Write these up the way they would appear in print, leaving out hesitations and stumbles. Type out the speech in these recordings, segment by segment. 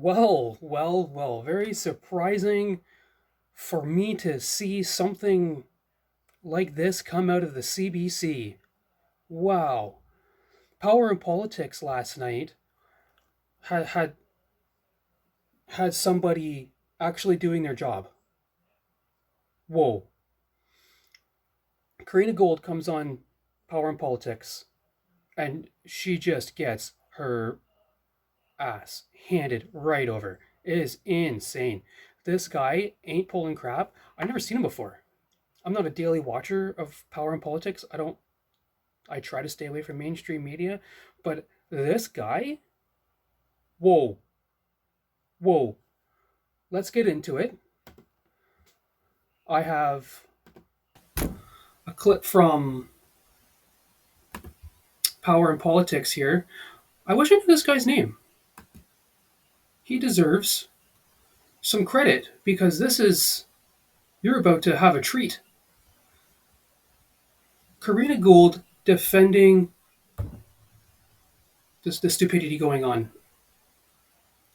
Well. Very surprising for me to see something like this come out of the CBC. Wow. Power and Politics last night had somebody actually doing their job. Whoa. Karina Gould comes on Power and Politics and she just gets her ass handed right over. It is insane. This guy ain't pulling crap. I've never seen him before. I'm not a daily watcher of Power and Politics. I try to stay away from mainstream media, but this guy, whoa, whoa. Let's get into it. I have a clip from Power and Politics here. I wish I knew this guy's name. He deserves some credit because you're about to have a treat. Karina Gould defending the stupidity going on.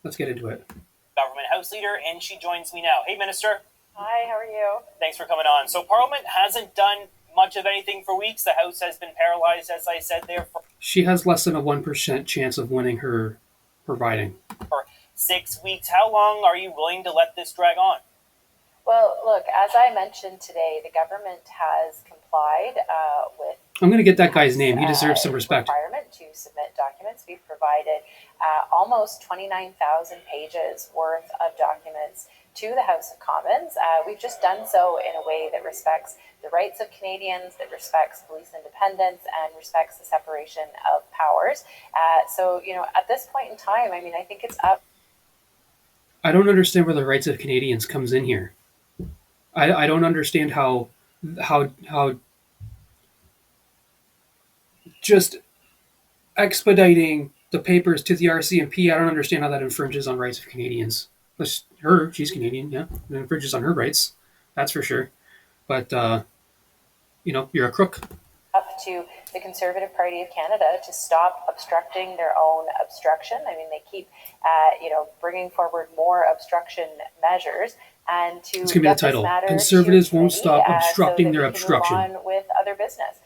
Let's get into it. Government House Leader, and she joins me now. Hey, Minister. Hi, how are you? Thanks for coming on. So Parliament hasn't done much of anything for weeks. The House has been paralyzed, as I said there, She has less than a 1% chance of winning her riding. for 6 weeks. How long are you willing to let this drag on? Well, look, as I mentioned today, the government has complied with I'm going to get that guy's name. He deserves some respect. Requirement to submit documents. We've provided almost 29,000 pages worth of documents to the House of Commons. We've just done so in a way that respects the rights of Canadians, that respects police independence, and respects the separation of powers. So, at this point in time, I think it's up. I don't understand where the rights of Canadians comes in here. I don't understand how just expediting the papers to the RCMP. I don't understand how that infringes on rights of Canadians. She's Canadian, yeah. It infringes on her rights, that's for sure. But you're a crook. Up to the Conservative Party of Canada to stop obstructing their own obstruction. They keep, bringing forward more obstruction measures, and to it's gonna be the title. Conservatives won't stop obstructing their obstruction. Move on with other business.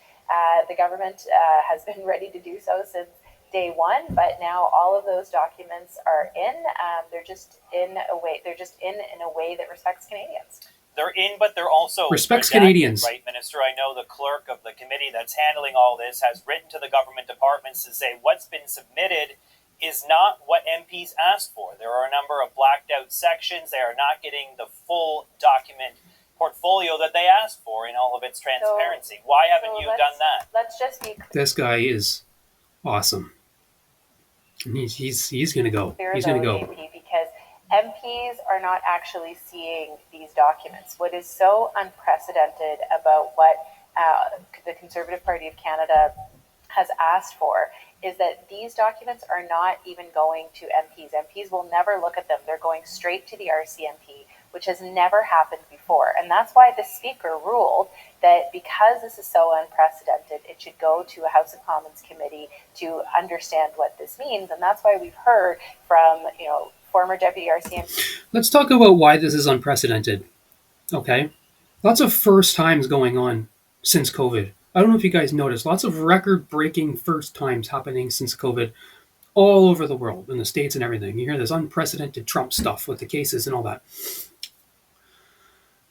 The government has been ready to do so since day one, but now all of those documents are in. They're just in a way. They're just in a way that respects Canadians. They're in, but they're also respects redacted, Canadians. Right, Minister? I know the clerk of the committee that's handling all this has written to the government departments to say what's been submitted is not what MPs asked for. There are a number of blacked out sections. They are not getting the full document portfolio that they asked for in all of its transparency. Why haven't you done that? Let's just be clear. This guy is awesome. And he's going to go. He's going to go. Because MPs are not actually seeing these documents. What is so unprecedented about what the Conservative Party of Canada has asked for is that these documents are not even going to MPs. MPs will never look at them. They're going straight to the RCMP, which has never happened before. And that's why the Speaker ruled that because this is so unprecedented, it should go to a House of Commons committee to understand what this means. And that's why we've heard from, former Deputy RCMP. Let's talk about why this is unprecedented. Okay? Lots of first times going on since COVID. I don't know if you guys noticed, lots of record-breaking first times happening since COVID all over the world, in the States and everything. You hear this unprecedented Trump stuff with the cases and all that.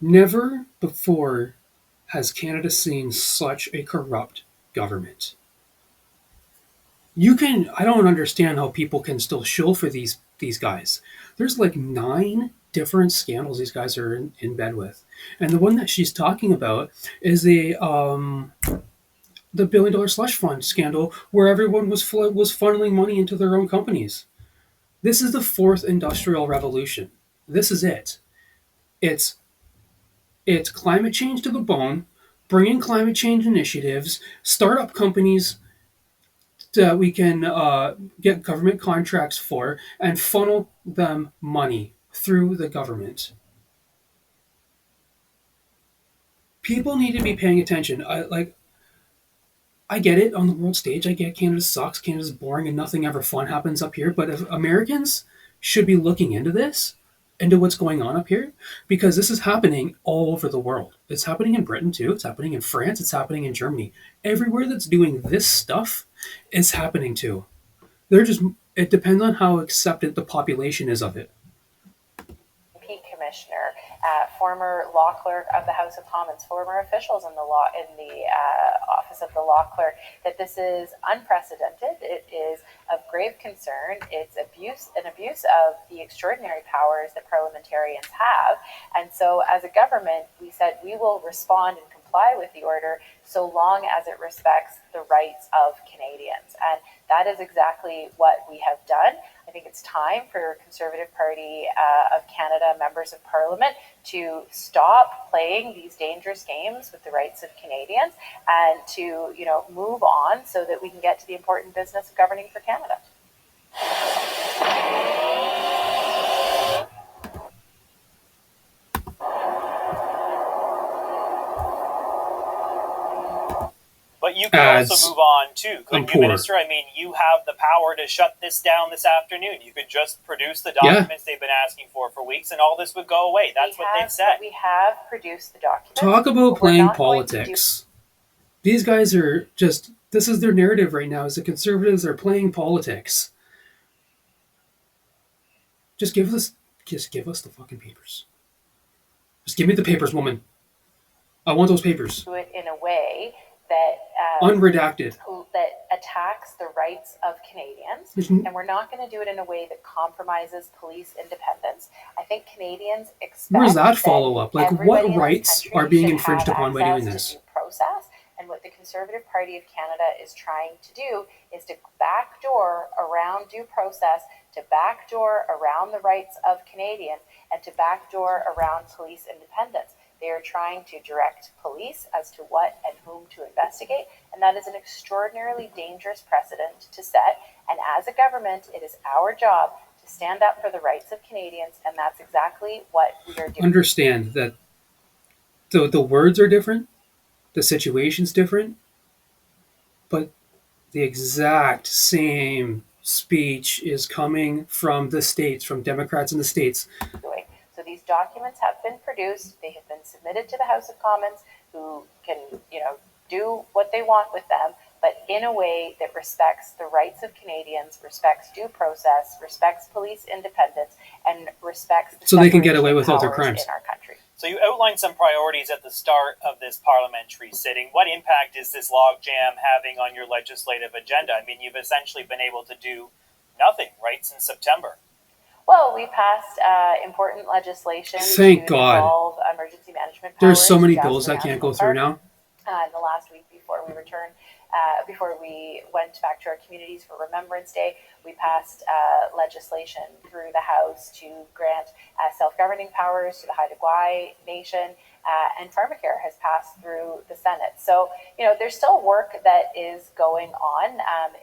Never before has Canada seen such a corrupt government. I don't understand how people can still shill for these guys. There's like 9 different scandals these guys are in bed with. And the one that she's talking about is the $1 billion slush fund scandal where everyone was funneling money into their own companies. This is the 4th industrial revolution. This is it. It's climate change to the bone, bringing climate change initiatives, start up companies that we can get government contracts for and funnel them money through the government. People need to be paying attention. I get it on the world stage. I get Canada sucks. Canada's boring and nothing ever fun happens up here. But if Americans should be looking into what's going on up here, because this is happening all over the world. It's happening in Britain too. It's happening in France. It's happening in Germany. Everywhere that's doing this stuff is happening too. They're just, it depends on how acceptant the population is of it. Commissioner, former law clerk of the House of Commons, former officials in the office of the law clerk, that this is unprecedented. It is of grave concern. It's an abuse of the extraordinary powers that parliamentarians have. And so, as a government, we said we will respond and comply with the order so long as it respects the rights of Canadians. And that is exactly what we have done. I think it's time for Conservative Party of Canada members of Parliament to stop playing these dangerous games with the rights of Canadians and to, move on so that we can get to the important business of governing for Canada. But you could also move on too, couldn't you, Minister? I mean, you have the power to shut this down this afternoon. You could just produce the documents they've been asking for weeks, and all this would go away. That's what they've said. We have produced the documents. Talk about playing politics. These guys are just, this is their narrative right now, is the Conservatives are playing politics. Just give us the fucking papers. Just give me the papers, woman. I want those papers. Do it in a way that unredacted, that attacks the rights of Canadians, and we're not going to do it in a way that compromises police independence. I think Canadians expect. Where's that follow up? Like, what rights are being infringed upon by doing this? Due process, and what the Conservative Party of Canada is trying to do is to backdoor around due process, to backdoor around the rights of Canadians, and to backdoor around police independence. They are trying to direct police as to what and whom to investigate, and that is an extraordinarily dangerous precedent to set. And as a government, it is our job to stand up for the rights of Canadians, and that's exactly what we are doing. Understand that the words are different, the situation's different, but the exact same speech is coming from the states, from Democrats in the states. So these documents have been produced. They have been submitted to the House of Commons, who can, do what they want with them, but in a way that respects the rights of Canadians, respects due process, respects police independence, and respects the so they can get away with all their crimes in our country. So you outlined some priorities at the start of this parliamentary sitting. What impact is this logjam having on your legislative agenda? I mean, you've essentially been able to do nothing, right, since September. Well, we passed important legislation Thank to God. Involve emergency management powers. There's so many bills that can't go through now. In the last week before we returned, before we went back to our communities for Remembrance Day, we passed legislation through the House to grant self-governing powers to the Haida Gwaii Nation, and pharmacare has passed through the Senate. So, there's still work that is going on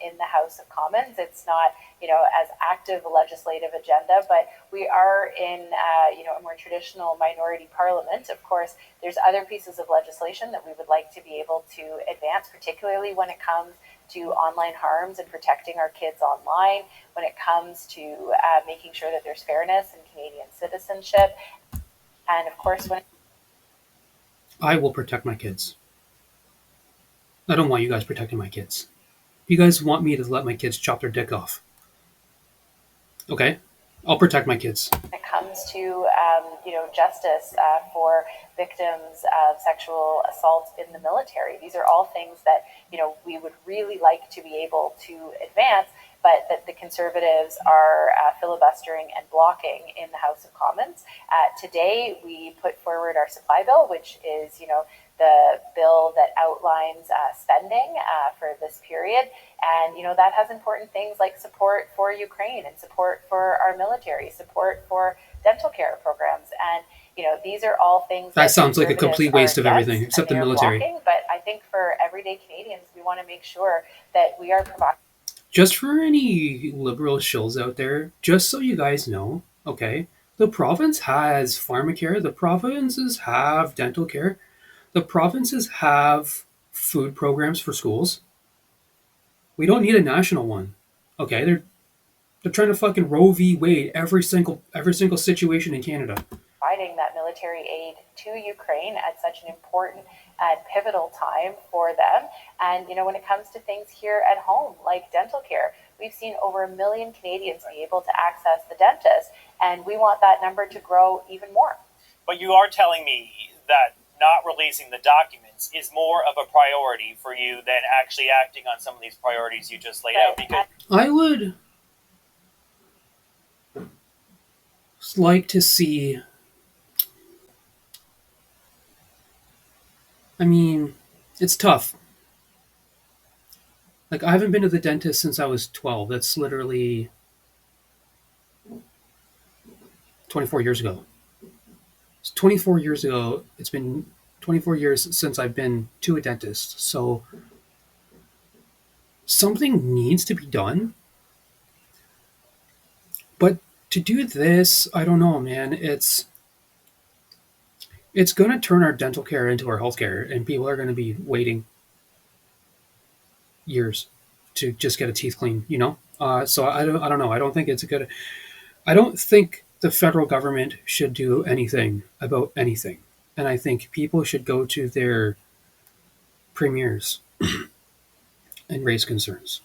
in the House of Commons. It's not, as active a legislative agenda, but we are in, a more traditional minority parliament. Of course, there's other pieces of legislation that we would like to be able to advance, particularly when it comes to online harms and protecting our kids online, when it comes to making sure that there's fairness in Canadian citizenship, and of course, when I will protect my kids. I don't want you guys protecting my kids. You guys want me to let my kids chop their dick off. Okay? I'll protect my kids. When it comes to, justice for victims of sexual assault in the military, these are all things that, we would really like to be able to advance, but that the Conservatives are filibustering and blocking in the House of Commons. Today, we put forward our supply bill, which is, the bill that outlines spending for this period. And, that has important things like support for Ukraine and support for our military, support for dental care programs. And, these are all things that sounds like a complete waste of everything except the military. But I think for everyday Canadians, we want to make sure that we are providing. Just for any liberal shills out there, just so you guys know, okay, the province has pharmacare, the provinces have dental care, the provinces have food programs for schools. We don't need a national one. Okay, They're trying to fucking Roe v. Wade every single situation in Canada. providing that military aid to Ukraine at such an important and pivotal time for them. And, when it comes to things here at home, like dental care, we've seen over 1 million Canadians be able to access the dentist, and we want that number to grow even more. But you are telling me that not releasing the documents is more of a priority for you than actually acting on some of these priorities you just laid out. Because I would like to see. I mean, it's tough. Like, I haven't been to the dentist since I was 12. That's literally 24 years ago. It's 24 years ago. It's been 24 years since I've been to a dentist. So something needs to be done. But to do this, I don't know, man. It's going to turn our dental care into our healthcare, and people are going to be waiting years to just get a teeth clean. So I don't know. I don't think it's a good. I don't think the federal government should do anything about anything, and I think people should go to their premiers and raise concerns.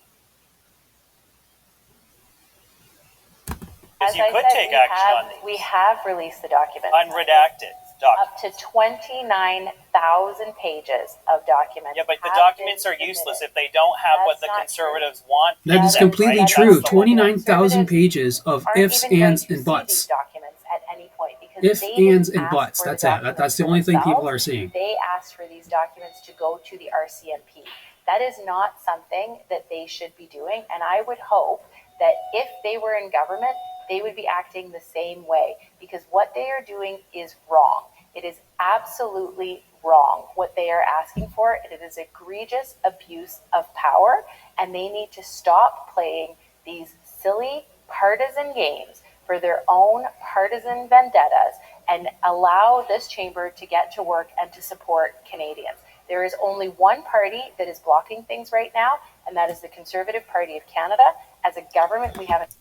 As you I could said, take action on these. we have released the documents. Unredacted documents. Up to 29,000 pages of documents. Yeah, but the documents are useless if they don't have what the Conservatives want. That is completely true. 29,000 pages of ifs, ands, and buts. Documents at any point because If, ands, and buts. That's it. That's the only thing people are seeing. They asked for these documents to go to the RCMP. That is not something that they should be doing, and I would hope that if they were in government, they would be acting the same way, because what they are doing is wrong. It is absolutely wrong what they are asking for. It is egregious abuse of power, and they need to stop playing these silly partisan games for their own partisan vendettas and allow this chamber to get to work and to support Canadians. There is only one party that is blocking things right now, and that is the Conservative Party of Canada. As a government, we haven't.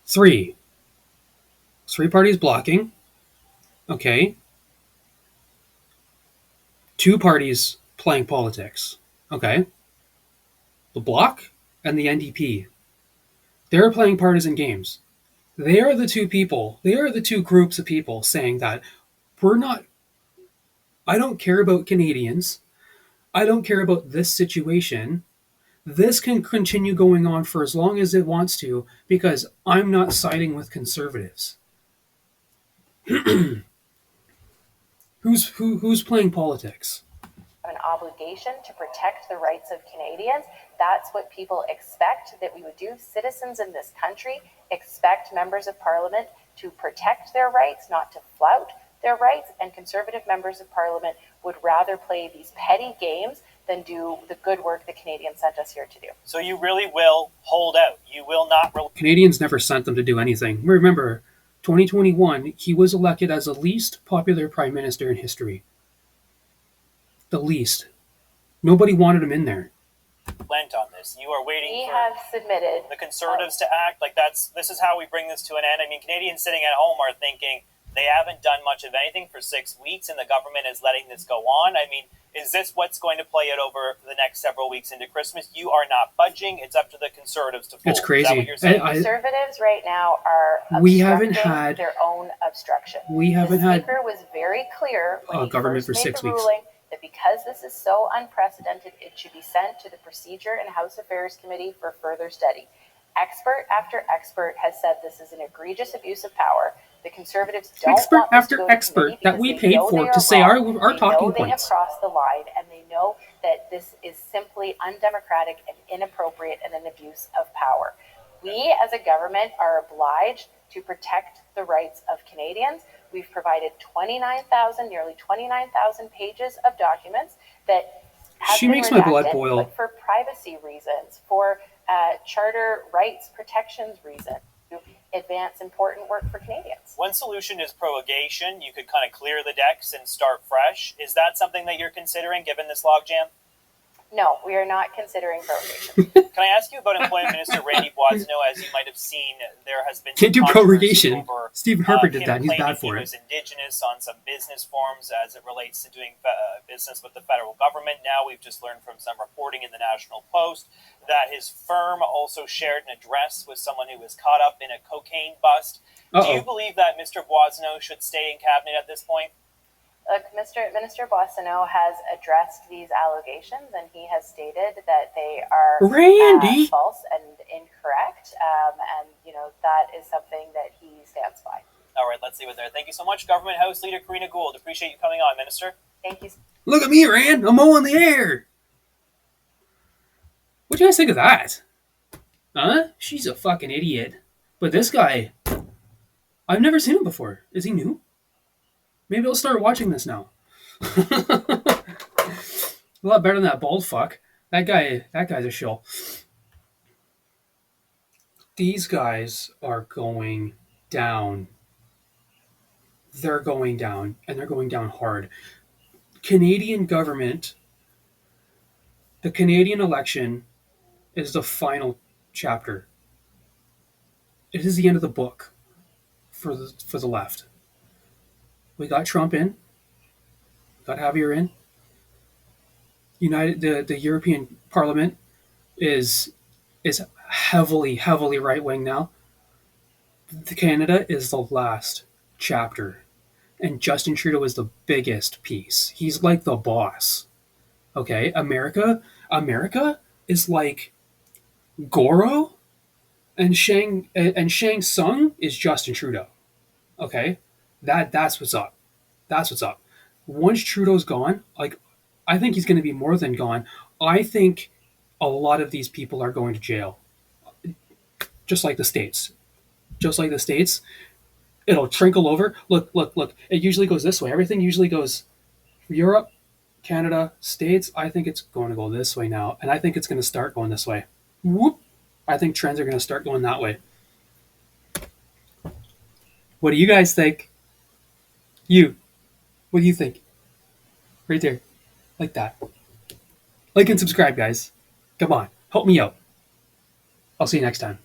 Three parties blocking. Okay. 2 parties playing politics. Okay. The Bloc and the NDP. They're playing partisan games. They are the 2 people. They are the 2 groups of people saying that I don't care about Canadians. I don't care about this situation. This can continue going on for as long as it wants to because I'm not siding with Conservatives. Who's playing politics? An obligation to protect the rights of Canadians. That's what people expect that we would do. Citizens in this country expect members of Parliament to protect their rights, not to flout their rights, and Conservative members of Parliament would rather play these petty games than do the good work that Canadians sent us here to do. So you really will hold out. You will not. Canadians never sent them to do anything. Remember, 2021, he was elected as the least popular prime minister in history. The least. Nobody wanted him in there. Lent on this. You are waiting We for have submitted the Conservatives to act. Like this is how we bring this to an end. I mean, Canadians sitting at home are thinking they haven't done much of anything for 6 weeks and the government is letting this go on. I mean, is this what's going to play it over the next several weeks into Christmas? You are not budging. It's up to the Conservatives to fold. It's crazy. Is that what you're saying? Conservatives right now are obstructing their own obstruction. The Speaker was very clear when he government first for made 6 the weeks. ruling that because this is so unprecedented, it should be sent to the Procedure and House Affairs Committee for further study. Expert after expert has said this is an egregious abuse of power. The Conservatives don't expert want this after to go to expert committee that because we they paid know for they to are say wrong. our They talking know they have points. crossed the line, and they know that this is simply undemocratic and inappropriate and an abuse of power. We as a government are obliged to protect the rights of Canadians. We've provided nearly 29,000 pages of documents that have She been makes my blood redacted, boil. but for privacy reasons, for charter rights protections reasons, to advance important work for Canadians. One solution is prorogation. You could kind of clear the decks and start fresh. Is that something that you're considering given this logjam? No, we are not considering prorogation. Can I ask you about Employment Minister Randy Boissonnault? As you might have seen, there has been Can't do some controversy prorogation. over Stephen Harper did him that, and he's claiming bad for he it. was Indigenous on some business forms as it relates to doing business with the federal government. Now we've just learned from some reporting in the National Post that his firm also shared an address with someone who was caught up in a cocaine bust. Do you believe that Mr. Boissonnault should stay in cabinet at this point? Look, Minister Boissonnault has addressed these allegations, and he has stated that they are false and incorrect, and that is something that he stands by. All right, let's leave it there. Thank you so much, Government House Leader Karina Gould. Appreciate you coming on, Minister. Thank you. Look at me, Rand. I'm mowing the air. What do you guys think of that? Huh? She's a fucking idiot. But this guy, I've never seen him before. Is he new? Maybe I'll start watching this now. A lot better than that bald fuck. That guy's a shill. These guys are going down. They're going down, and they're going down hard. Canadian government, the Canadian election is the final chapter. It is the end of the book for the left. We got Trump in, got Javier in. The European Parliament is heavily right wing now. Canada is the last chapter, and Justin Trudeau is the biggest piece. He's like the boss. Okay, America is like Goro, and Shang Tsung is Justin Trudeau. Okay, that's what's up. That's what's up. Once Trudeau's gone, I think he's going to be more than gone. I think a lot of these people are going to jail, just like the states. Just like the states, it'll trickle over. Look. It usually goes this way. Everything usually goes Europe, Canada, States. I think it's going to go this way now, and I think it's going to start going this way. Whoop! I think trends are going to start going that way. What do you guys think? What do you think? Right there. Like that. Like and subscribe, guys. Come on. Help me out. I'll see you next time.